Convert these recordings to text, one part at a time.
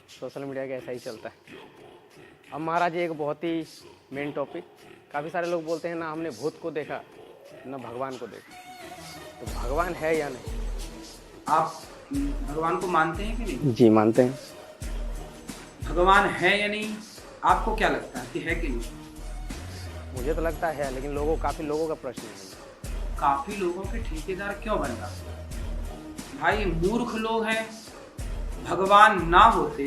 Social media का ऐसा ही चलता है। अब महाराज एक बहुत ही मेन टॉपिक, काफ़ी सारे लोग बोलते हैं ना हमने भूत को देखा ना भगवान को देखा, तो भगवान है या नहीं? आप भगवान को मानते हैं कि नहीं? जी मानते हैं। भगवान है या नहीं, आपको क्या लगता है कि है कि नहीं? मुझे तो लगता है, लेकिन काफ़ी लोगों का प्रश्न है। काफी लोगों के ठेकेदार क्यों बन रहा? भाई मूर्ख लोग हैं। भगवान ना होते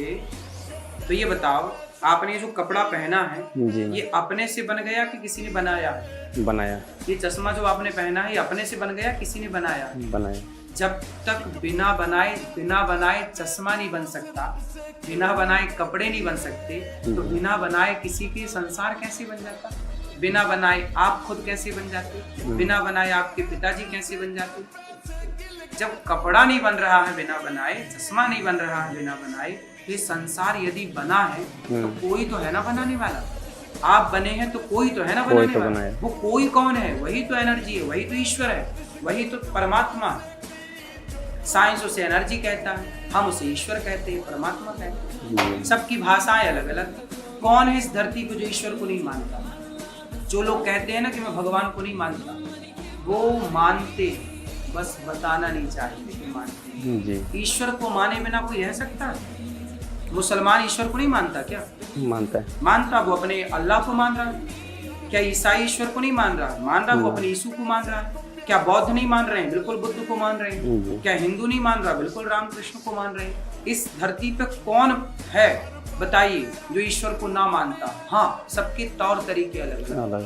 तो ये बताओ, आपने जो कपड़ा पहना है जी ये अपने से बन गया कि किसी ने बनाया है? बनाया। ये चश्मा जो आपने पहना है ये अपने से बन गया किसी ने बनाया है? बनाया। जब तक बिना बनाए चश्मा नहीं बन सकता, बिना बनाए कपड़े नहीं बन सकते, तो बिना बनाए किसी के संसार कैसे बन जाता? बिना बनाए आप खुद कैसे बन जाते? बिना बनाए आपके पिताजी कैसे बन जाते? जब कपड़ा नहीं बन रहा है बिना बनाए, चश्मा नहीं बन रहा है बिना बनाए, ये संसार यदि बना है तो कोई तो है ना बनाने वाला। आप बने हैं तो कोई तो है ना बनाने वाला। वो कोई कौन है? वही तो एनर्जी है, वही तो ईश्वर है, वही तो परमात्मा है। साइंस उसे एनर्जी कहता है, हम उसे ईश्वर कहते हैं, परमात्मा कहते हैं। सबकी भाषाएं अलग अलग। कौन है इस धरती को जो ईश्वर को नहीं मानता? जो लोग कहते हैं ना कि मैं भगवान को नहीं मानता, वो मानते, बस बताना नहीं चाहिए कि मानते। ईश्वर को माने बिना कोई रह सकता है? मुसलमान ईश्वर को नहीं मानता क्या? मानता है। मानता, वो अपने अल्लाह को मान रहा है। क्या ईसाई ईश्वर को नहीं मान रहा? मान रहा, वो अपने यीशु को मान रहा है। क्या बौद्ध नहीं मान रहे हैं? बिल्कुल बुद्ध को मान रहे हैं। क्या हिंदू नहीं मान रहा? बिल्कुल रामकृष्ण को मान रहे हैं। इस धरती पे कौन है बताइए जो ईश्वर को ना मानता? हाँ, सबके तौर तरीके अलग अलग,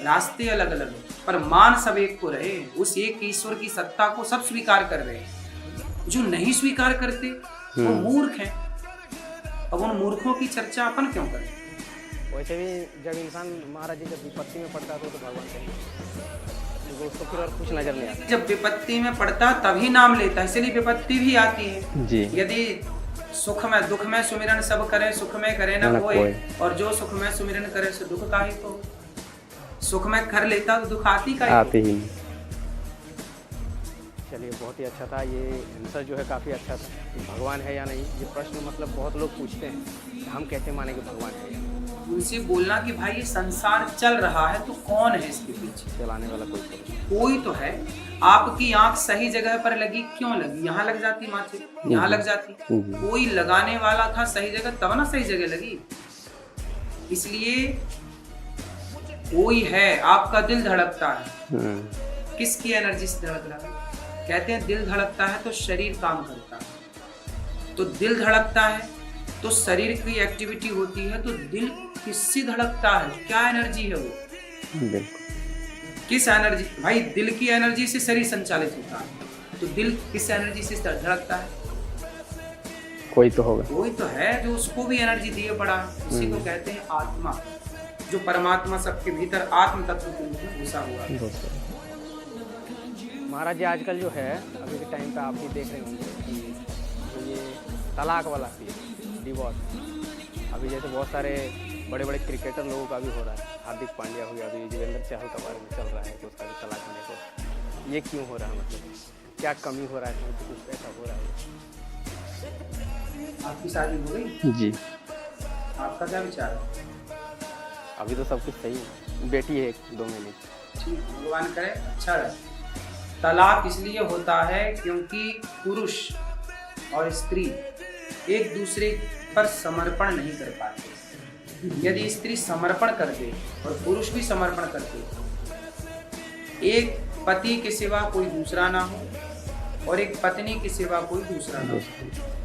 रास्ते अलग अलग, पर मान सब एक को रहे। उस एक ईश्वर की सत्ता को सब स्वीकार कर रहे हैं। जो नहीं स्वीकार करते वो मूर्ख हैं। अब उन मूर्खों की चर्चा अपन क्यों करें? वैसे भी जब इंसान महाराज जी जब विपत्ति में पड़ता तो भगवान कहीं उसको फिर और कुछ नजर नहीं आता। जब विपत्ति में पड़ता तभी नाम लेता है, इसलिए विपत्ति भी आती है जी। यदि सुख में दुख में सुमिरन सब करे, सुख में करे ना कोई, और जो सुख में सुमिरन करे सो दुख काहे को। सुख में कर लेता तो दुख आती ही। चलिए बहुत ही अच्छा था, ये आंसर जो है काफ़ी अच्छा था। भगवान है या नहीं ये प्रश्न मतलब बहुत लोग पूछते हैं, हम कैसे माने कि भगवान है या नहीं। उनसे बोलना कि भाई ये संसार चल रहा है तो कौन है इसके पीछे? चलाने वाला कोई तो है। आपकी आंख सही जगह पर लगी, क्यों लगी? यहाँ लग जाती माथे, यहाँ लग जाती। कोई लगाने वाला था सही जगह, तब ना सही जगह लगी। इसलिए कोई है। आपका दिल धड़कता है, किसकी एनर्जी से धड़क रहा है? कहते हैं दिल धड़कता है तो शरीर काम करता है। तो दिल धड़कता है तो शरीर की एक्टिविटी होती है। तो दिल किससे धड़कता है? क्या एनर्जी है वो? किस एनर्जी? भाई दिल की एनर्जी से शरीर संचालित होता है, तो दिल किस एनर्जी से धड़कता है? कोई तो होगा, कोई तो है जो उसको भी एनर्जी दिए पड़ा। उसी को कहते हैं आत्मा, जो परमात्मा सबके भीतर आत्म तत्व के रूप में घुसा हुआ है। महाराज जी आजकल जो है अभी के टाइम पे आप भी देख रहे होंगे कि जो ये तलाक वाला केस, डिवोर्स, अभी जैसे बहुत सारे बड़े बड़े क्रिकेटर लोगों का भी हो रहा है। हार्दिक पांड्या हो गया, अभी युजवेंद्र चहल का बारे में चल रहा है कि उसका भी तलाक होने को। ये क्यों हो रहा है? मतलब क्या कमी हो रहा है? तो कुछ ऐसा हो रहा है? आपकी शादी हो गई जी। आपका क्या विचार है? अभी तो सब कुछ सही है, बेटी है 2 महीने। ठीक, भगवान करे अच्छा रहे। तलाक इसलिए होता है क्योंकि पुरुष और स्त्री एक दूसरे पर समर्पण नहीं कर पाते। यदि स्त्री समर्पण कर दे और पुरुष भी समर्पण कर दे, एक पति के सिवा कोई दूसरा ना हो और एक पत्नी के सिवा कोई दूसरा ना हो।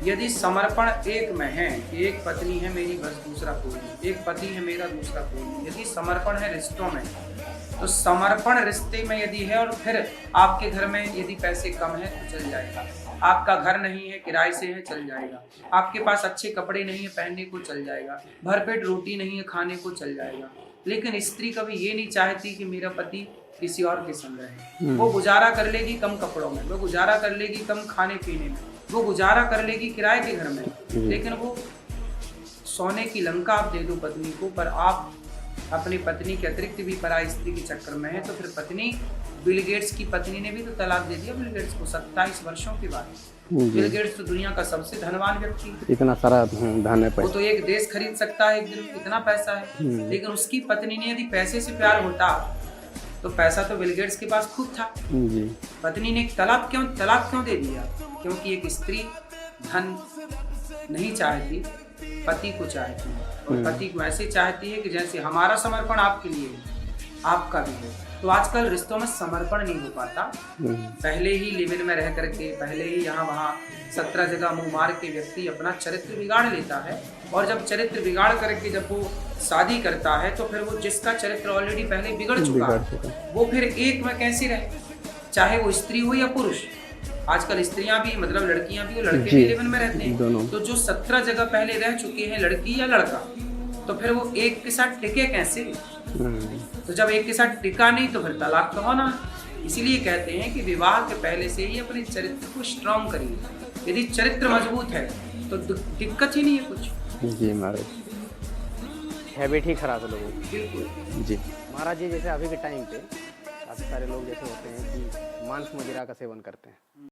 यदि समर्पण एक में है कि एक पत्नी है मेरी बस दूसरा कोई नहीं, एक पति है मेरा दूसरा कोई नहीं, यदि समर्पण है रिश्तों में, तो समर्पण रिश्ते में यदि है और फिर आपके घर में यदि पैसे कम है तो चल जाएगा, आपका घर नहीं है किराए से है चल जाएगा, आपके पास अच्छे कपड़े नहीं है पहनने को चल जाएगा, भरपेट रोटी नहीं है खाने को चल जाएगा। लेकिन स्त्री कभी ये नहीं चाहती कि मेरा पति किसी और के संग रहे। वो गुजारा कर लेगी कम कपड़ों में, वो गुजारा कर लेगी कम खाने पीने में, वो गुजारा कर लेगी किराए के घर में, लेकिन वो सोने की लंका आप दे दो पत्नी को, पर आप अपनी पत्नी के अतिरिक्त भी पराई स्त्री के चक्कर में है, तो फिर पत्नी बिल गेट्स की पत्नी ने भी तो तलाक दे दिया बिल गेट्स को 27 वर्षों के बाद। बिल गेट्स तो दुनिया का सबसे धनवान व्यक्ति है, इतना सारा धन है, वो तो एक देश खरीद सकता है एक दिन, इतना पैसा है। लेकिन उसकी पत्नी ने यदि पैसे से प्यार होता तो पैसा तो बिल गेट्स के पास खूब था जी। पत्नी ने तलाक क्यों दे दिया? क्योंकि एक स्त्री धन नहीं चाहती, पति को चाहती है, और पति को ऐसे चाहती है कि जैसे हमारा समर्पण आपके लिए है, आपका भी है। तो आजकल रिश्तों में समर्पण नहीं हो पाता। पहले ही लिव-इन में रह करके, पहले ही यहाँ वहाँ 17 जगह मुंह मार के व्यक्ति अपना चरित्र बिगाड़ लेता है, और जब चरित्र बिगाड़ करके जब वो शादी करता है तो फिर वो जिसका चरित्र ऑलरेडी पहले बिगड़ चुका है वो फिर एक में कैसे रहे, चाहे वो स्त्री हो या पुरुष। आजकल स्त्रियां भी मतलब लड़कियां भी और लड़के भी लिव-इन में रहते हैं, तो जो 17 जगह पहले रह चुके हैं लड़की या लड़का, तो फिर वो एक के साथ टिके कैसे? तो जब एक के साथ टिका नहीं तो फिर तलाक तो होना। इसीलिए कहते हैं कि विवाह के पहले से ही अपने चरित्र को स्ट्रॉन्ग करिए। यदि चरित्र मजबूत है तो दिक्कत ही नहीं है कुछ। जी महाराज, हैबिट ही खराब है लोगों की। बिल्कुल जी महाराज जी, जैसे अभी के टाइम पे काफ़ी सारे लोग जैसे होते हैं कि मांस मदिरा का सेवन करते हैं,